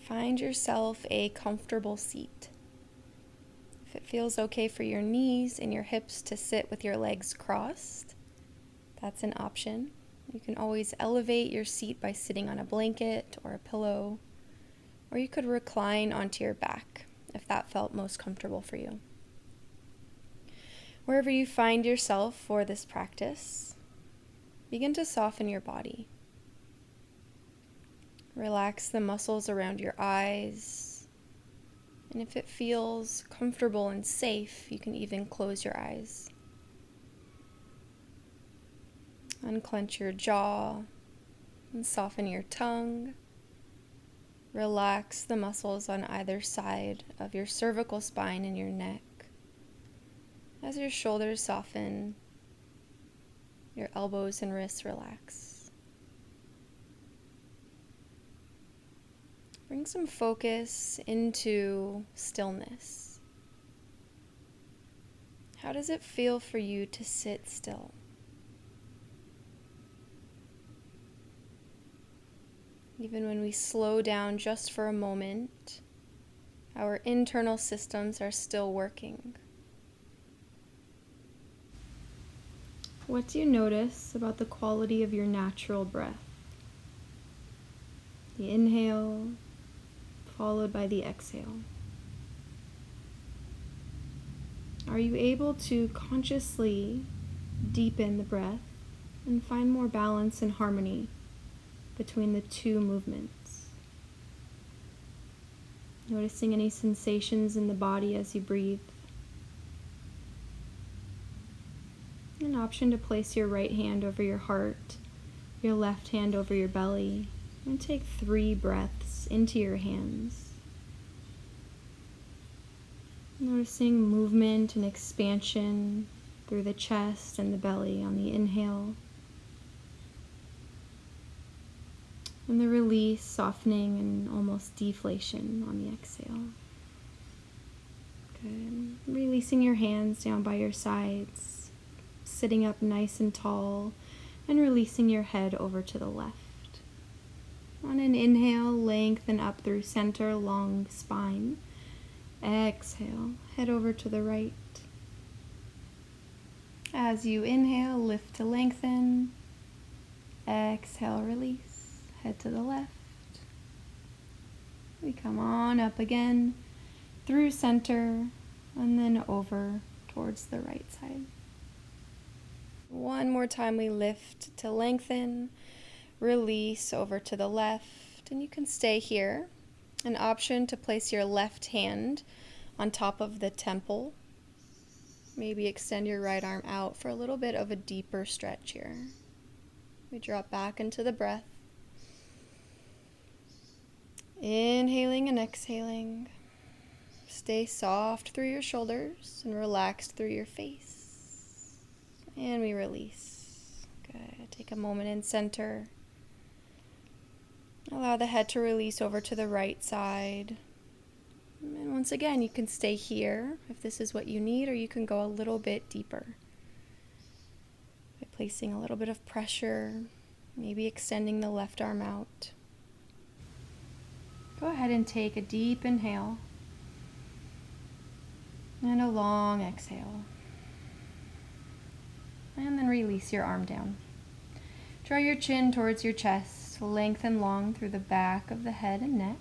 Find yourself a comfortable seat. If it feels okay for your knees and your hips to sit with your legs crossed, that's an option. You can always elevate your seat by sitting on a blanket or a pillow, or you could recline onto your back if that felt most comfortable for you. Wherever you find yourself for this practice, begin to soften your body. Relax the muscles around your eyes, and if it feels comfortable and safe, you can even close your eyes. Unclench your jaw and soften your tongue. Relax the muscles on either side of your cervical spine and your neck. As your shoulders soften, your elbows and wrists relax. Bring some focus into stillness. How does it feel for you to sit still? Even when we slow down just for a moment, our internal systems are still working. What do you notice about the quality of your natural breath? The inhale, followed by the exhale. Are you able to consciously deepen the breath and find more balance and harmony between the two movements? Noticing any sensations in the body as you breathe. An option to place your right hand over your heart, your left hand over your belly, and take 3 breaths into your hands. Noticing movement and expansion through the chest and the belly on the inhale. And the release, softening, and almost deflation on the exhale. Good. Releasing your hands down by your sides, sitting up nice and tall, and releasing your head over to the left. On an inhale, lengthen up through center, long spine. Exhale, head over to the right. As you inhale, lift to lengthen. Exhale, release. Head to the left. We come on up again through center and then over towards the right side. One more time, we lift to lengthen, release over to the left, and you can stay here. An option to place your left hand on top of the temple. Maybe extend your right arm out for a little bit of a deeper stretch here. We drop back into the breath. Inhaling and exhaling. Stay soft through your shoulders and relaxed through your face. And we release. Good. Take a moment in center. Allow the head to release over to the right side. And once again, you can stay here if this is what you need, or you can go a little bit deeper by placing a little bit of pressure, maybe extending the left arm out. Go ahead and take a deep inhale and a long exhale. And then release your arm down. Draw your chin towards your chest, lengthen long through the back of the head and neck.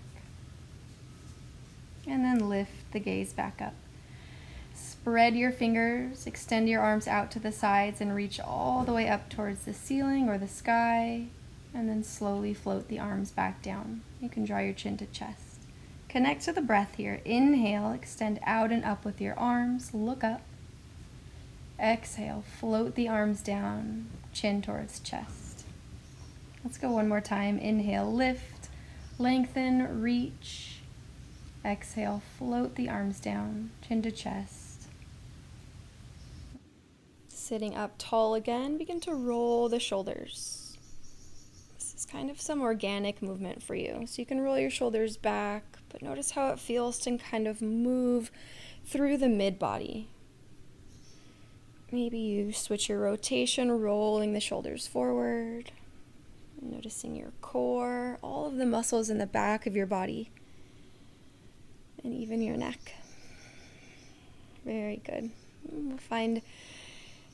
And then lift the gaze back up. Spread your fingers, extend your arms out to the sides and reach all the way up towards the ceiling or the sky. And then slowly float the arms back down. You can draw your chin to chest. Connect to the breath here. Inhale, extend out and up with your arms. Look up. Exhale, float the arms down, chin towards chest. Let's go one more time. Inhale, lift, lengthen, reach. Exhale, float the arms down, chin to chest. Sitting up tall again, begin to roll the shoulders. This is kind of some organic movement for you. So you can roll your shoulders back, but notice how it feels to kind of move through the mid-body. Maybe you switch your rotation, rolling the shoulders forward, noticing your core, all of the muscles in the back of your body and even your neck. Very good. We'll find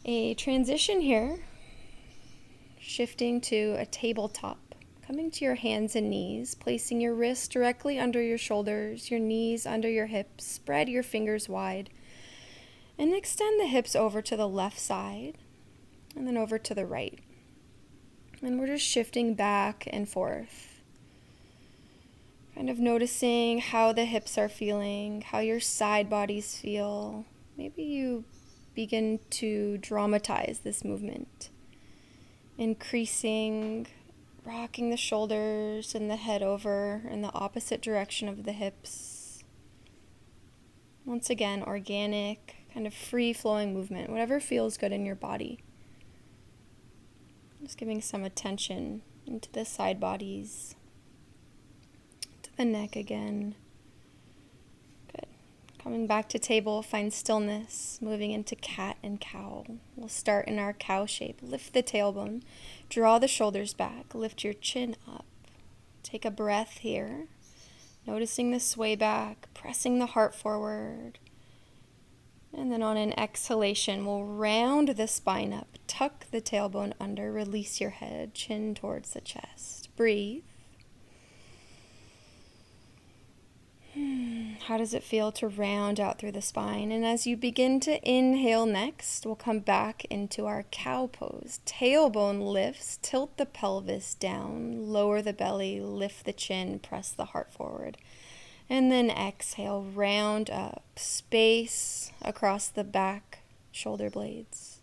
a transition here, shifting to a tabletop. Coming to your hands and knees, placing your wrists directly under your shoulders, your knees under your hips. Spread your fingers wide and extend the hips over to the left side and then over to the right. And we're just shifting back and forth, kind of noticing how the hips are feeling, how your side bodies feel. Maybe you begin to dramatize this movement, increasing, rocking the shoulders and the head over in the opposite direction of the hips. Once again, organic, kind of free-flowing movement, whatever feels good in your body. Just giving some attention into the side bodies, to the neck again. Good. Coming back to table, find stillness, moving into cat and cow. We'll start in our cow shape. Lift the tailbone, draw the shoulders back, lift your chin up. Take a breath here, noticing the sway back, pressing the heart forward. And then on an exhalation, we'll round the spine up, tuck the tailbone under, release your head, chin towards the chest. Breathe. How does it feel to round out through the spine? And as you begin to inhale next, we'll come back into our cow pose. Tailbone lifts, tilt the pelvis down, lower the belly, lift the chin, press the heart forward. And then exhale, round up, space across the back shoulder blades.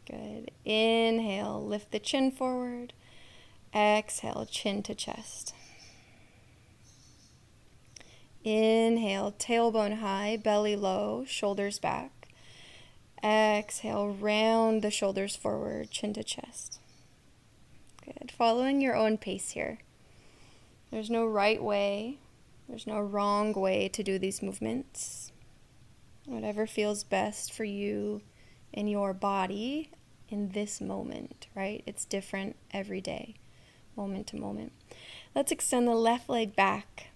Good. Inhale, lift the chin forward. Exhale, chin to chest. Inhale, tailbone high, belly low, shoulders back. Exhale, round the shoulders forward, chin to chest. Good. Following your own pace here. There's no right way. There's no wrong way to do these movements. Whatever feels best for you in your body in this moment, right? It's different every day, moment to moment. Let's extend the left leg back.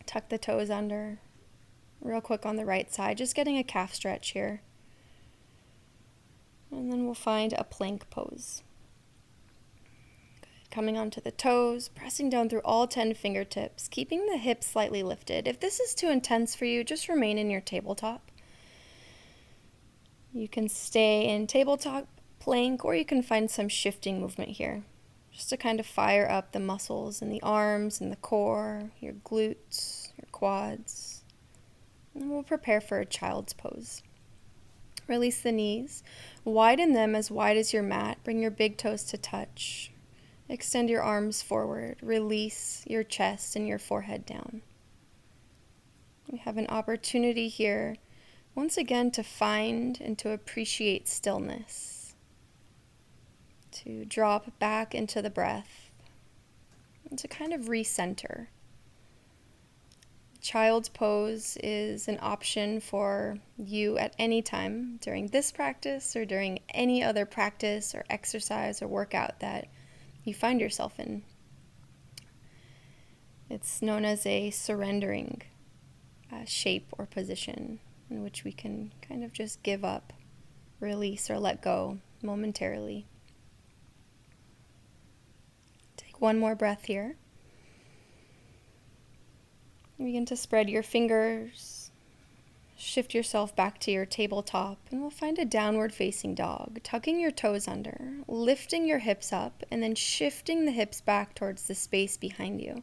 Tuck the toes under. Real quick on the right side, just getting a calf stretch here. And then we'll find a plank pose. Coming onto the toes, pressing down through all 10 fingertips, keeping the hips slightly lifted. If this is too intense for you, just remain in your tabletop. You can stay in tabletop plank, or you can find some shifting movement here, just to kind of fire up the muscles in the arms and the core, your glutes, your quads. And we'll prepare for a child's pose. Release the knees, widen them as wide as your mat, bring your big toes to touch. Extend your arms forward. Release your chest and your forehead down. We have an opportunity here, once again, to find and to appreciate stillness. To drop back into the breath. And to kind of recenter. Child's pose is an option for you at any time during this practice or during any other practice or exercise or workout that you find yourself in. It's known as a surrendering shape or position in which we can kind of just give up, release, or let go momentarily. Take one more breath here. Begin to spread your fingers. Shift yourself back to your tabletop, and we'll find a downward facing dog, tucking your toes under, lifting your hips up, and then shifting the hips back towards the space behind you.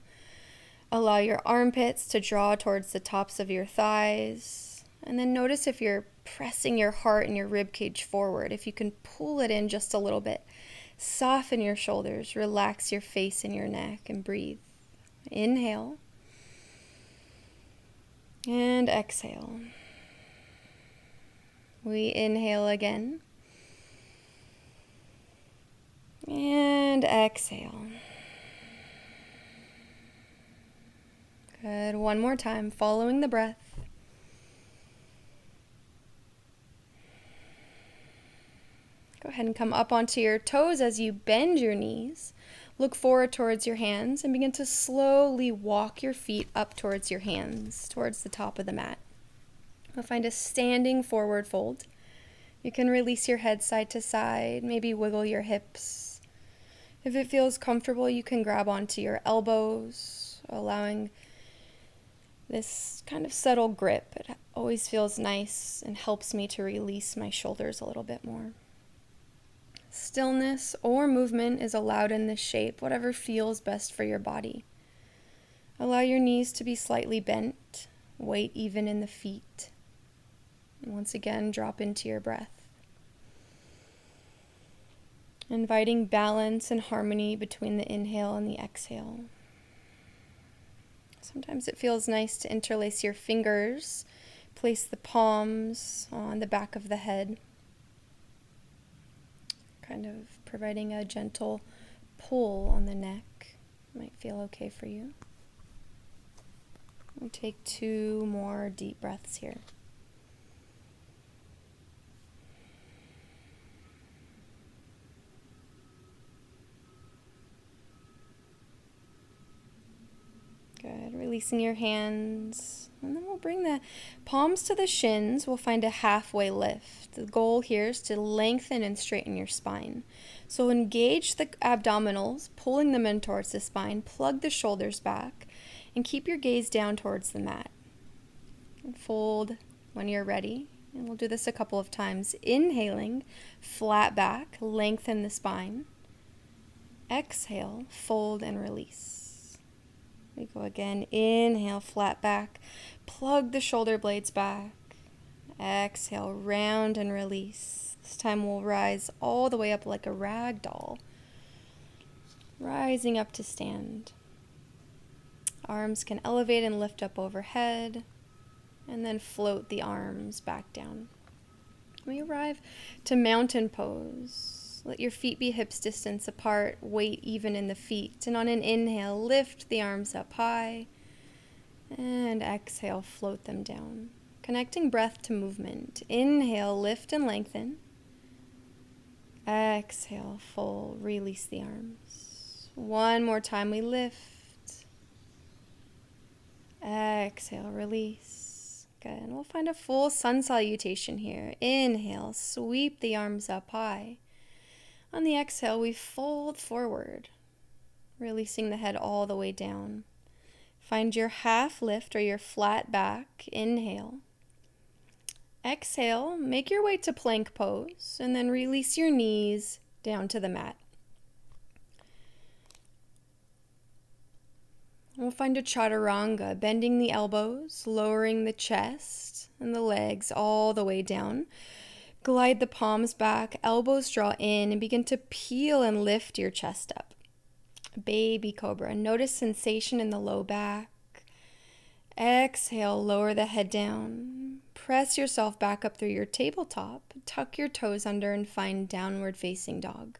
Allow your armpits to draw towards the tops of your thighs, and then notice if you're pressing your heart and your rib cage forward, if you can pull it in just a little bit. Soften your shoulders, relax your face and your neck, and breathe. Inhale, and exhale. We inhale again. And exhale. Good. One more time, following the breath. Go ahead and come up onto your toes as you bend your knees. Look forward towards your hands and begin to slowly walk your feet up towards your hands, towards the top of the mat. You'll find a standing forward fold. You can release your head side to side, maybe wiggle your hips. If it feels comfortable, you can grab onto your elbows, allowing this kind of subtle grip. It always feels nice and helps me to release my shoulders a little bit more. Stillness or movement is allowed in this shape, whatever feels best for your body. Allow your knees to be slightly bent, weight even in the feet. And once again, drop into your breath. Inviting balance and harmony between the inhale and the exhale. Sometimes it feels nice to interlace your fingers, place the palms on the back of the head, kind of providing a gentle pull on the neck. Might feel okay for you. We'll take 2 more deep breaths here. Good. Releasing your hands. And then we'll bring the palms to the shins. We'll find a halfway lift. The goal here is to lengthen and straighten your spine. So engage the abdominals, pulling them in towards the spine. Plug the shoulders back. And keep your gaze down towards the mat. And fold when you're ready. And we'll do this a couple of times. Inhaling, flat back, lengthen the spine. Exhale, fold and release. We go again. Inhale, flat back. Plug the shoulder blades back. Exhale, round and release. This time we'll rise all the way up like a rag doll. Rising up to stand. Arms can elevate and lift up overhead. And then float the arms back down. We arrive to mountain pose. Let your feet be hips distance apart, weight even in the feet. And on an inhale, lift the arms up high. And exhale, float them down. Connecting breath to movement. Inhale, lift and lengthen. Exhale, fold, release the arms. One more time, we lift. Exhale, release. Good. And we'll find a full sun salutation here. Inhale, sweep the arms up high. On the exhale, we fold forward, releasing the head all the way down. Find your half lift or your flat back. Inhale. Exhale, make your way to plank pose, and then release your knees down to the mat. We'll find a Chatturanga, bending the elbows, lowering the chest and the legs all the way down. Glide the palms back, elbows draw in, and begin to peel and lift your chest up. Baby cobra. Notice sensation in the low back. Exhale, lower the head down. Press yourself back up through your tabletop. Tuck your toes under and find downward facing dog.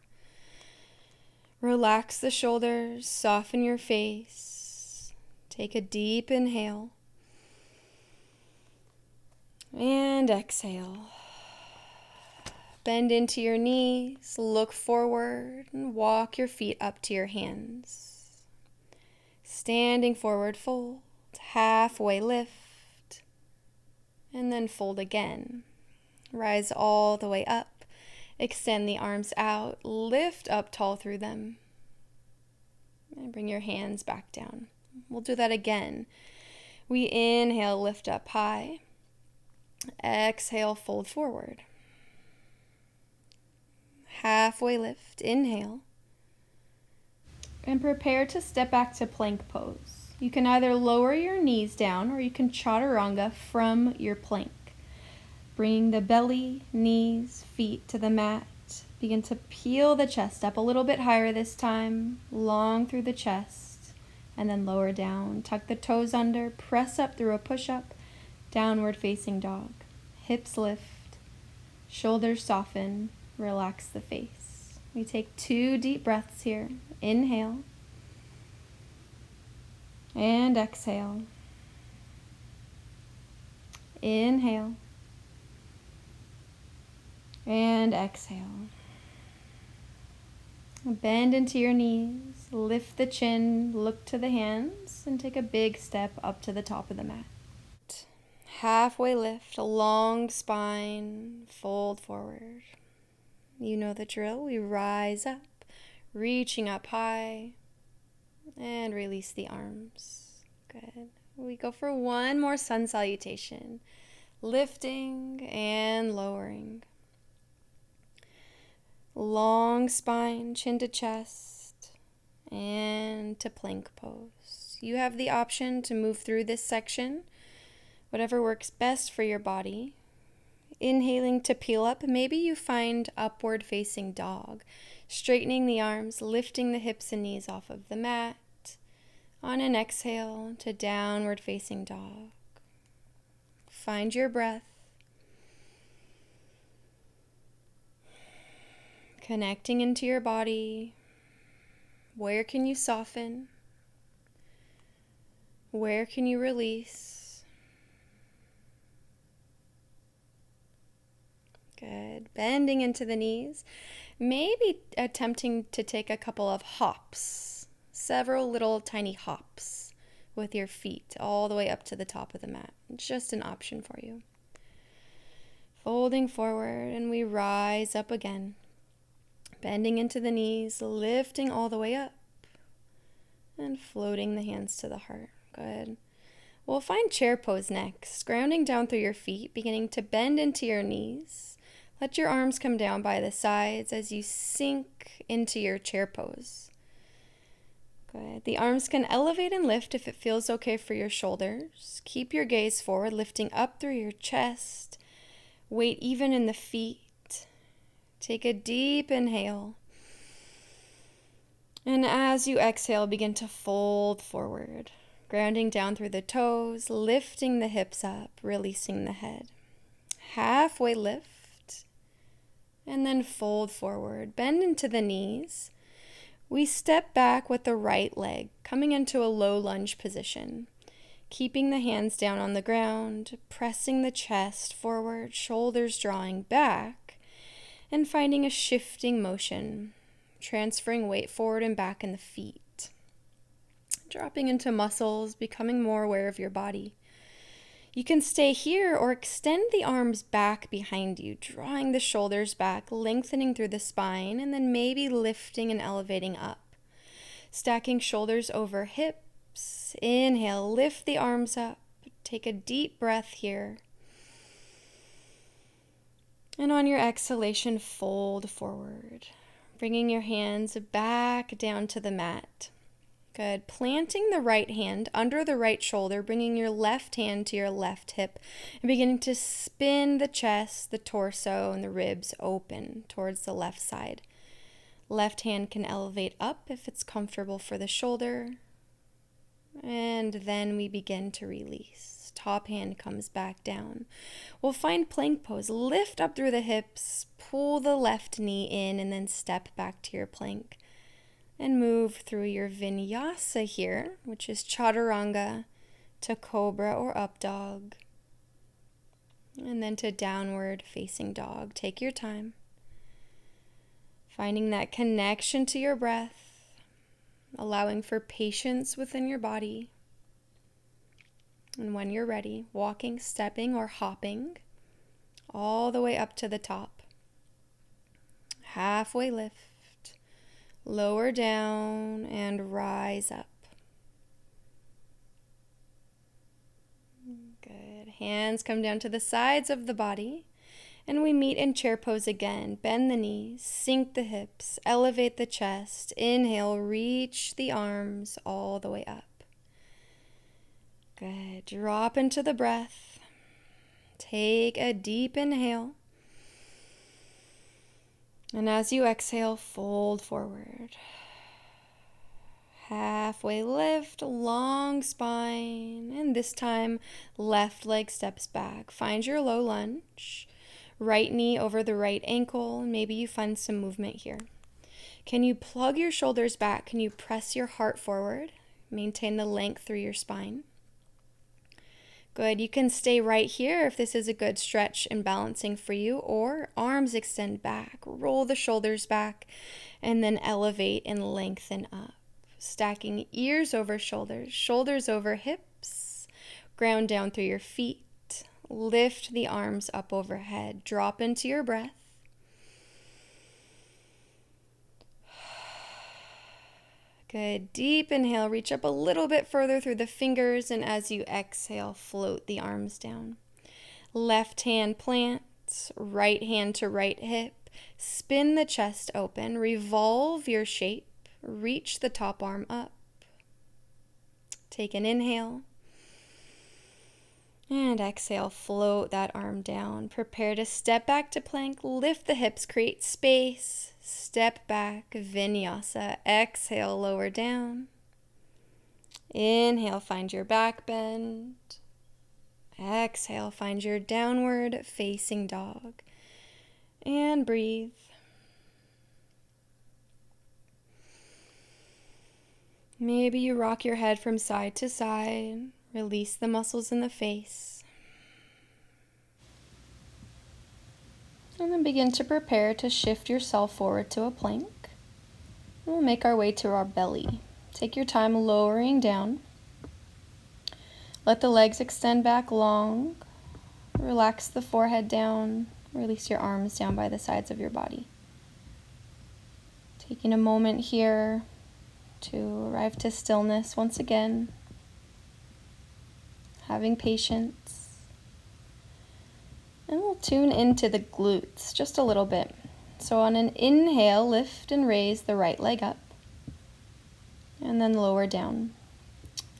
Relax the shoulders, soften your face. Take a deep inhale. And exhale. Bend into your knees, look forward, and walk your feet up to your hands. Standing forward, fold, halfway lift, and then fold again. Rise all the way up, extend the arms out, lift up tall through them, and bring your hands back down. We'll do that again. We inhale, lift up high, exhale, fold forward. Halfway lift, inhale. And prepare to step back to plank pose. You can either lower your knees down or you can chaturanga from your plank. Bring the belly, knees, feet to the mat. Begin to peel the chest up a little bit higher this time, long through the chest, and then lower down. Tuck the toes under, press up through a push-up, downward facing dog. Hips lift, shoulders soften. Relax the face. We take 2 deep breaths here. Inhale. And exhale. Inhale. And exhale. Bend into your knees, lift the chin, look to the hands, and take a big step up to the top of the mat. Halfway lift, a long spine, fold forward. You know the drill. We rise up, reaching up high, and release the arms. Good. We go for one more sun salutation, lifting and lowering. Long spine, chin to chest, and to plank pose. You have the option to move through this section, whatever works best for your body. Inhaling to peel up, maybe you find upward facing dog, straightening the arms, lifting the hips and knees off of the mat. On an exhale to downward facing dog. Find your breath. Connecting into your body. Where can you soften? Where can you release? Good. Bending into the knees. Maybe attempting to take a couple of hops. Several little tiny hops with your feet all the way up to the top of the mat. It's just an option for you. Folding forward, and we rise up again. Bending into the knees, lifting all the way up, and floating the hands to the heart. Good. We'll find chair pose next, grounding down through your feet, beginning to bend into your knees. Let your arms come down by the sides as you sink into your chair pose. Good. The arms can elevate and lift if it feels okay for your shoulders. Keep your gaze forward, lifting up through your chest. Weight even in the feet. Take a deep inhale. And as you exhale, begin to fold forward, grounding down through the toes, lifting the hips up, releasing the head. Halfway lift, and then fold forward. Bend into the knees. We step back with the right leg, coming into a low lunge position. Keeping the hands down on the ground, pressing the chest forward, shoulders drawing back, and finding a shifting motion, transferring weight forward and back in the feet. Dropping into muscles, becoming more aware of your body. You can stay here or extend the arms back behind you, drawing the shoulders back, lengthening through the spine, and then maybe lifting and elevating up. Stacking shoulders over hips. Inhale, lift the arms up. Take a deep breath here. And on your exhalation, fold forward, bringing your hands back down to the mat. Good. Planting the right hand under the right shoulder, bringing your left hand to your left hip, and beginning to spin the chest, the torso, and the ribs open towards the left side. Left hand can elevate up if it's comfortable for the shoulder. And then we begin to release. Top hand comes back down. We'll find plank pose. Lift up through the hips, pull the left knee in, and then step back to your plank. And move through your vinyasa here, which is Chatturanga, to cobra or up dog. And then to downward facing dog. Take your time. Finding that connection to your breath, allowing for patience within your body. And when you're ready, walking, stepping, or hopping all the way up to the top. Halfway lift. Lower down and rise up. Good. Hands come down to the sides of the body. And we meet in chair pose again. Bend the knees, sink the hips, elevate the chest. Inhale, reach the arms all the way up. Good. Drop into the breath. Take a deep inhale. And as you exhale, fold forward. Halfway lift, long spine. And this time, left leg steps back. Find your low lunge. Right knee over the right ankle. Maybe you find some movement here. Can you plug your shoulders back? Can you press your heart forward? Maintain the length through your spine. Good. You can stay right here if this is a good stretch and balancing for you, or arms extend back, roll the shoulders back, and then elevate and lengthen up. Stacking ears over shoulders, shoulders over hips, ground down through your feet. Lift the arms up overhead. Drop into your breath. Good. Deep inhale. Reach up a little bit further through the fingers, and as you exhale, float the arms down. Left hand plant, right hand to right hip. Spin the chest open. Revolve your shape. Reach the top arm up. Take an inhale. And exhale, float that arm down. Prepare to step back to plank. Lift the hips, create space. Step back, vinyasa. Exhale, lower down. Inhale, find your back bend. Exhale, find your downward facing dog. And breathe. Maybe you rock your head from side to side. Release the muscles in the face. And then begin to prepare to shift yourself forward to a plank. We'll make our way to our belly. Take your time lowering down. Let the legs extend back long. Relax the forehead down. Release your arms down by the sides of your body. Taking a moment here to arrive to stillness once again. Having patience. And we'll tune into the glutes just a little bit. So on an inhale, lift and raise the right leg up. And then lower down.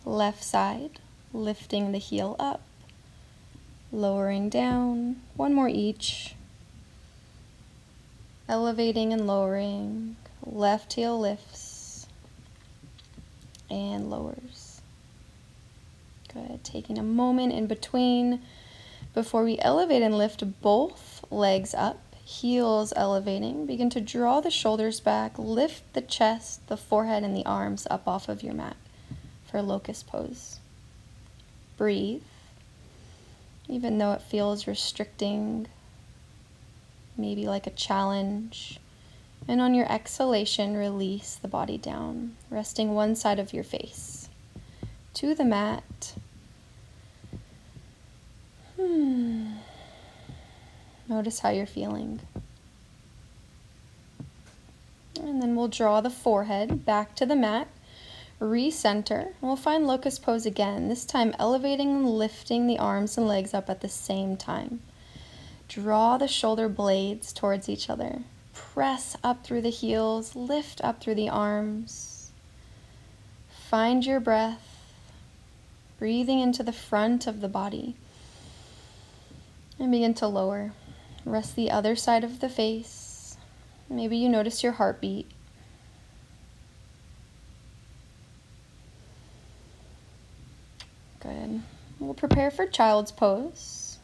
Left side, lifting the heel up. Lowering down. One more each. Elevating and lowering. Left heel lifts and lowers. Good. Taking a moment in between before we elevate and lift both legs up, heels elevating. Begin to draw the shoulders back, lift the chest, the forehead, and the arms up off of your mat for Locust pose. Breathe, even though it feels restricting, maybe like a challenge. And on your exhalation, release the body down, resting one side of your face to the mat. Notice how you're feeling. And then we'll draw the forehead back to the mat, recenter, and we'll find Locust pose again, this time elevating and lifting the arms and legs up at the same time. Draw the shoulder blades towards each other. Press up through the heels, lift up through the arms. Find your breath, breathing into the front of the body. And begin to lower. Rest the other side of the face. Maybe you notice your heartbeat. Good. We'll prepare for child's pose.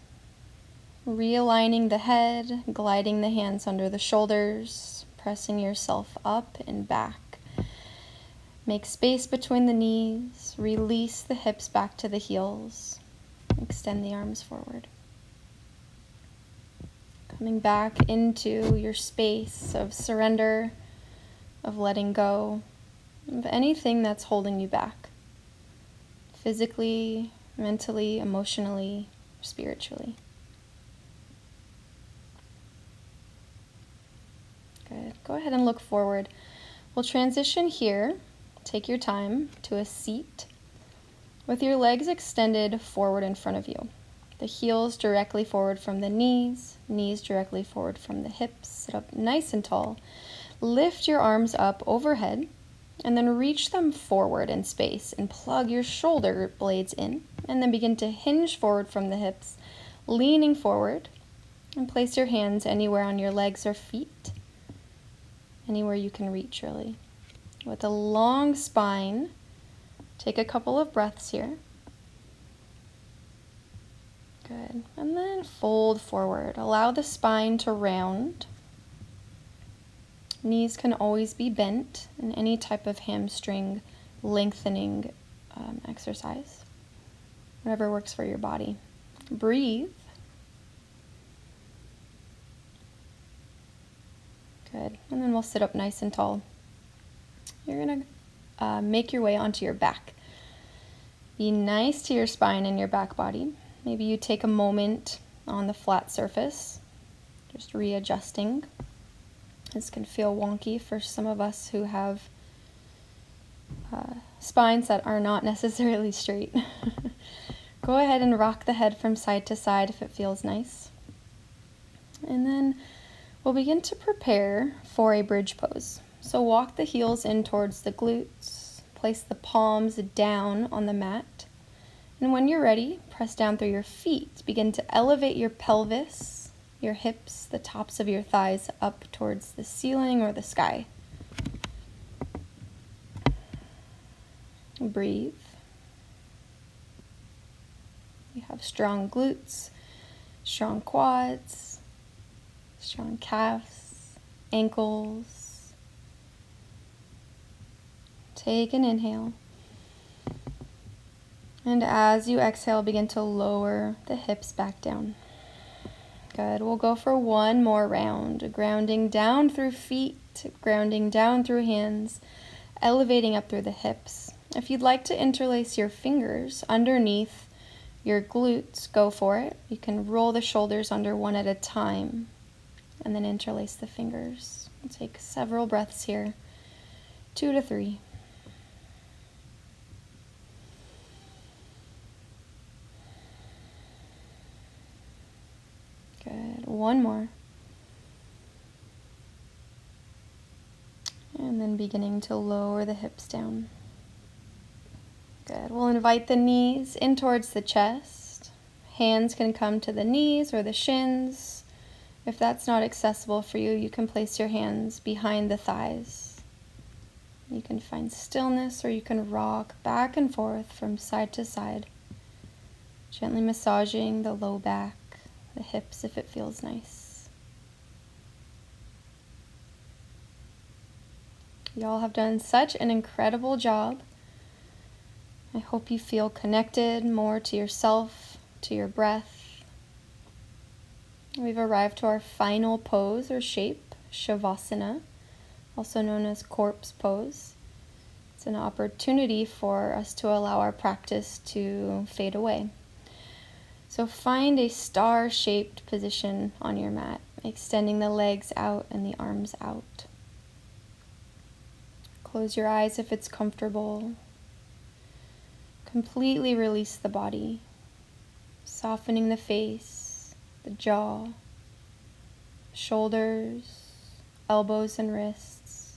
Realigning the head, gliding the hands under the shoulders, pressing yourself up and back. Make space between the knees. Release the hips back to the heels. Extend the arms forward. Coming back into your space of surrender, of letting go of anything that's holding you back, physically, mentally, emotionally, spiritually. Good. Go ahead and look forward. We'll transition here. Take your time to a seat with your legs extended forward in front of you. The heels directly forward from the knees, knees directly forward from the hips. Sit up nice and tall. Lift your arms up overhead and then reach them forward in space and plug your shoulder blades in, and then begin to hinge forward from the hips, leaning forward, and place your hands anywhere on your legs or feet, anywhere you can reach really. With a long spine, take a couple of breaths here. Good. And then fold forward. Allow the spine to round. Knees can always be bent in any type of hamstring lengthening exercise. whatever works for your body. Breathe. Good. And then we'll sit up nice and tall. You're going to make your way onto your back. Be nice to your spine and your back body. Maybe you take a moment on the flat surface, just readjusting. This can feel wonky for some of us who have spines that are not necessarily straight. Go ahead and rock the head from side to side if it feels nice. And then we'll begin to prepare for a bridge pose. So walk the heels in towards the glutes, place the palms down on the mat, and when you're ready, press down through your feet. Begin to elevate your pelvis, your hips, the tops of your thighs up towards the ceiling or the sky. Breathe. You have strong glutes, strong quads, strong calves, ankles. Take an inhale. And as you exhale, begin to lower the hips back down. Good. We'll go for one more round. Grounding down through feet, grounding down through hands, elevating up through the hips. If you'd like to interlace your fingers underneath your glutes, go for it. You can roll the shoulders under one at a time and then interlace the fingers. We'll take several breaths here, 2 to 3. Good. One more. And then beginning to lower the hips down. Good. We'll invite the knees in towards the chest. Hands can come to the knees or the shins. If that's not accessible for you, you can place your hands behind the thighs. You can find stillness, or you can rock back and forth from side to side, gently massaging the low back, the hips if it feels nice. Y'all have done such an incredible job. I hope you feel connected more to yourself, to your breath. We've arrived to our final pose or shape, Shavasana, also known as corpse pose. It's an opportunity for us to allow our practice to fade away. So find a star-shaped position on your mat, extending the legs out and the arms out. Close your eyes if it's comfortable. Completely release the body, softening the face, the jaw, shoulders, elbows and wrists.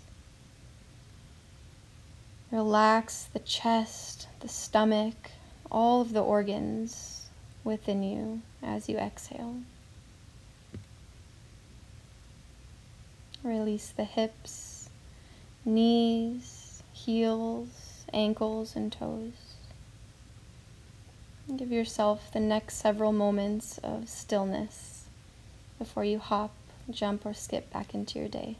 Relax the chest, the stomach, all of the organs within you as you exhale. Release the hips, knees, heels, ankles, and toes. Give yourself the next several moments of stillness before you hop, jump, or skip back into your day.